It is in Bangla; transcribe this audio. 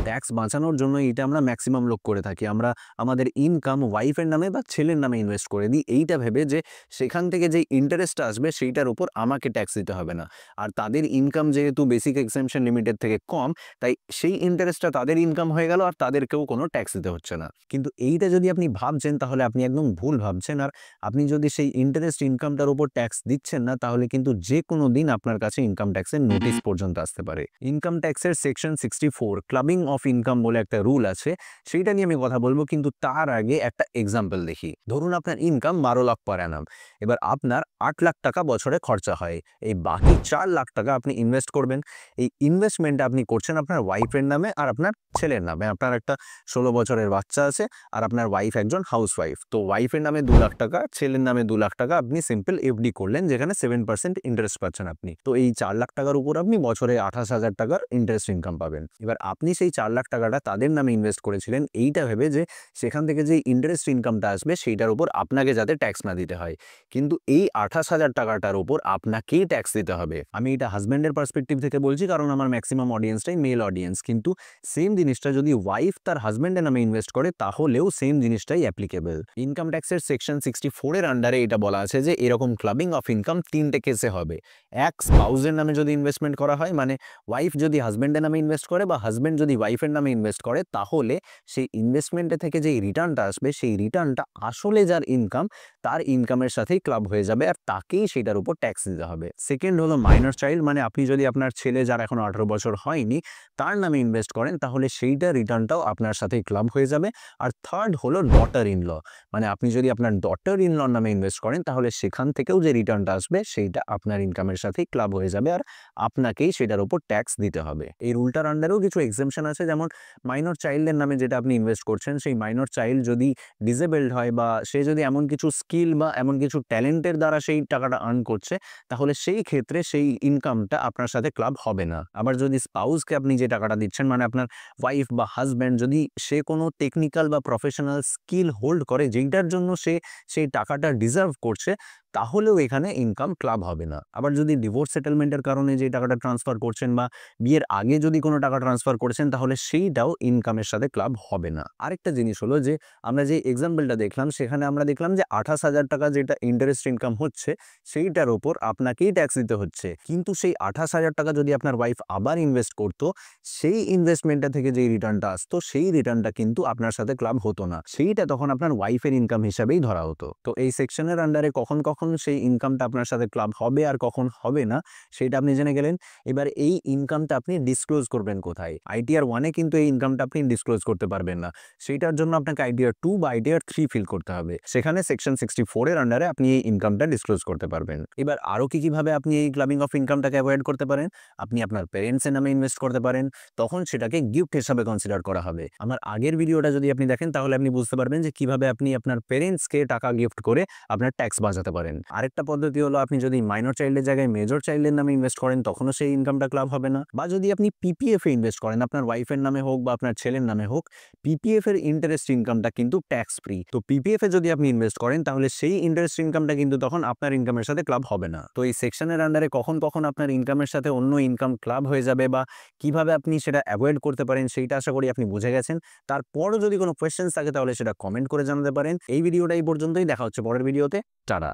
ট্যাক্স বাঁচানোর জন্য এটা আমরা ম্যাক্সিমাম লোক করে থাকি। আমরা আমাদের ইনকাম ওয়াইফের নামে বা ছেলের নামে ইনভেস্ট করে দিই এইটা ভেবে যে সেখান থেকে যে ইন্টারেস্টটা আসবে সেইটার উপর আমাকে ট্যাক্স দিতে হবে না। আর তাদের ইনকাম যেহেতু বেসিক এক্সেম্পশন লিমিটের থেকে কম, তাই সেই ইন্টারেস্টটা তাদের ইনকাম হয়ে গেল আর তাদেরকেও কোনো ট্যাক্স দিতে হচ্ছে না। কিন্তু এইটা যদি আপনি ভাবছেন তাহলে আপনি একদম ভুল ভাবছেন। আর আপনি যদি সেই ইন্টারেস্ট ইনকামটার উপর ট্যাক্স দিচ্ছেন না তাহলে কিন্তু যেকোনো দিন আপনার কাছে ইনকাম ট্যাক্সের নোটিশ পর্যন্ত আসতে পারে। ইনকাম ট্যাক্সের সেকশন 64 ক্লাবিং অফ ইনকাম বলে একটা রুল আছে, সেইটা নিয়ে আমি কথা বলবো। কিন্তু তার আগে একটা এক্সাম্পল দেখি। ধরুন আপনার ইনকাম 12 লাখ পার অ্যানাম। এবার আপনার 8 লাখ টাকা বছরে খরচা হয়। এই বাকি 4 লাখ টাকা আপনি ইনভেস্ট করবেন। এই ইনভেস্টমেন্টটা আপনি করছেন আপনার ওয়াইফের নামে আর আপনার ছেলের নামে। আপনার একটা 16 বছরের বাচ্চা আছে আর আপনার ওয়াইফ একজন হাউসওয়াইফ। তো ওয়াইফের নামে 2 লাখ টাকা, ছেলের নামে 2 লাখ টাকা আপনি সিম্পল এফডি করলেন, যেখানে 7% ইন্টারেস্ট পাচ্ছেন আপনি। তো এই 4 লাখ টাকার উপর আপনি বছরে 28,000 টাকার ইন্টারেস্ট ইনকাম পাবেন। এবার আপনি সেই 4 লাখ টাকাটা তাদের নামে ইনভেস্ট করেছিলেন এইটা ভেবে যে সেখান থেকে যে ইন্টারেস্ট ইনকামটা আসবে সেইটার উপর আপনাকে যাতে ট্যাক্স না দিতে হয়। কিন্তু এই 28,000 টাকাটার উপর আপনাকেই ট্যাক্স দিতে হবে। আমি এটা হাজব্যান্ডের পার্সপেক্টিভ থেকে বলছি, কারণ আমার ম্যাক্সিমাম অডিয়েন্সটাই মেল অডিয়েন্স। কিন্তু সেম জিনিসটা যদি ওয়াইফ তার হাজব্যান্ডের নামে ইনভেস্ট করে তাহলেও সেম জিনিসটাই অ্যাপ্লিকেবল। ইনকাম ট্যাক্সের সেকশন 64 এর আন্ডারে এটা বলা আছে যে এরকম ক্লাবিং অফ ইনকাম 3টে কেসে হবে। এক, স্পাউসের নামে যদি ইনভেস্টমেন্ট করা হয়, মানে ওয়াইফ যদি হাজব্যান্ডের নামে ইনভেস্ট করে বা হাজব্যান্ড যদি ওয়াইফের নামে ইনভেস্ট করে, তাহলে সেই ইনভেস্টমেন্টে থেকে যে রিটার্নটা আসবে সেই রিটার্নটা আসলে যার ইনকাম তার ইনকামের সাথেই ক্লাব হয়ে যাবে আর তাকেই সেটার উপর ট্যাক্স দিতে হবে। সেকেন্ড হলো মাইনর চাইল্ড, মানে আপনি যদি আপনার ছেলে যার এখন 18 বছর হয়নি তার নামে ইনভেস্ট করেন তাহলে সেইটা রিটার্নটাও আপনার সাথেই ক্লাব হয়ে যাবে। আর থার্ড হলো ডটার ইন ল, মানে আপনি যদি আপনার ডটার ইন লর নামে ইনভেস্ট করেন তাহলে সেখান থেকেও যে রিটার্নটা আসবে সেইটা আপনার ইনকামের সাথেই ক্লাব হয়ে যাবে আর আপনাকেই সেটার উপর ট্যাক্স দিতে হবে। এই রুলটার আন্ডারেও কিছু এক্সেমশন আছে, যেমন মাইনর চাইল্ডের নামে যেটা আপনি ইনভেস্ট করছেন সেই মাইনর চাইল্ড যদি ডিসেবলড হয় বা সে যদি এমন কিছু স্কিল বা এমন কিছু ট্যালেন্টের দ্বারা সেই টাকাটা আর্ন করছে, তাহলে সেই ক্ষেত্রে সেই ইনকামটা আপনার সাথে ক্লাব হবে না। আবার যদি স্পাউসকে আপনি যে টাকাটা দিচ্ছেন, মানে আপনার ওয়াইফ বা হাজব্যান্ড যদি সে কোনো টেকনিক্যাল বা প্রফেশনাল স্কিল হোল্ড করে যেইটার জন্য সে সেই টাকাটা ডিজার্ভ করছে, তাহলেও এখানে ইনকাম ক্লাব হবে না। আবার যদি ডিভোর্স সেটেলমেন্টের কারণে যে টাকাটা ট্রান্সফার করছেন বা বিয়ের আগে যদি কোনো টাকা ট্রান্সফার করেছেন তাহলে সেইটাও ইনকামের সাথে ক্লাব হবে না। আরেকটা জিনিস হলো যে আমরা যে এক্সাম্পলটা দেখলাম সেখানে আমরা দেখলাম যে 28,000 টাকা যেটা ইন্টারেস্ট ইনকাম হচ্ছে সেইটার ওপর আপনাকেই ট্যাক্স দিতে হচ্ছে। কিন্তু সেই 28,000 টাকা যদি আপনার ওয়াইফ আবার ইনভেস্ট করতো, সেই ইনভেস্টমেন্টটা থেকে যেই রিটার্নটা আসতো সেই রিটার্নটা কিন্তু আপনার সাথে ক্লাব হতো না, সেইটা তখন আপনার ওয়াইফের ইনকাম হিসাবেই ধরা হতো। তো এই সেকশনের আন্ডারে কখন কখন সেই ইনকামটা আপনার সাথে ক্লাব হবে আর কখন হবে না সেটা আপনি জেনে গেলেন। এবার এই ইনকামটা আপনি ডিসক্লোজ করবেন কোথায়? আইটিআর 1 এ কিন্তু এই ইনকামটা আপনি ডিসক্লোজ করতে পারবেন না। সেইটার জন্য আপনাকে আইটিআর 2 বা আইটিআর 3 ফিল করতে হবে। সেখানে সেকশন 64 এর আন্ডারে আপনি এই ইনকামটা ডিসক্লোজ করতে পারবেন। এবার আরো কিভাবে আপনি এই ক্লাবিং অফ ইনকামটাকে অ্যাভয়েড করতে পারেন? আপনি আপনার প্যারেন্টস এর নামে ইনভেস্ট করতে পারেন, তখন সেটাকে গিফট হিসাবে কনসিডার করা হবে। আমার আগের ভিডিওটা যদি আপনি দেখেন তাহলে আপনি বুঝতে পারবেন যে কিভাবে আপনি আপনার প্যারেন্টসকে টাকা গিফট করে আপনার ট্যাক্স বাঁচাতে পারেন। আরেকটা পদ্ধতি হলো আপনি যদি মাইনর চাইল্ডের জায়গায় মেজর চাইল্ডের নামে ইনভেস্ট করেন তখনও সেই ইনকামটা ক্লাব হবে না। বা যদি আপনি পিপিএফ এ ইনভেস্ট করেন আপনার ওয়াইফের নামে হোক বা আপনার ছেলের নামে হোক, পিপিএফ এর ইন্টারেস্ট ইনকামটা কিন্তু ট্যাক্স ফ্রি। তো পিপিএফ এ যদি আপনি ইনভেস্ট করেন তাহলে সেই ইন্টারেস্ট ইনকামটা কিন্তু তখন আপনার ইনকামের সাথে ক্লাব হবে না। তো এই সেকশনের আন্ডারে কখন কখন আপনার ইনকামের সাথে অন্য ইনকাম ক্লাব হয়ে যাবে বা কিভাবে আপনি সেটা অ্যাভয়েড করতে পারেন সেইটা আশা করি আপনি বুঝে গেছেন। তারপরও যদি কোনো কোয়েশ্চেন্স থাকে তাহলে সেটা কমেন্ট করে জানাতে পারেন। এই ভিডিওটা এই পর্যন্তই, দেখা হচ্ছে পরের ভিডিওতে। টাটা।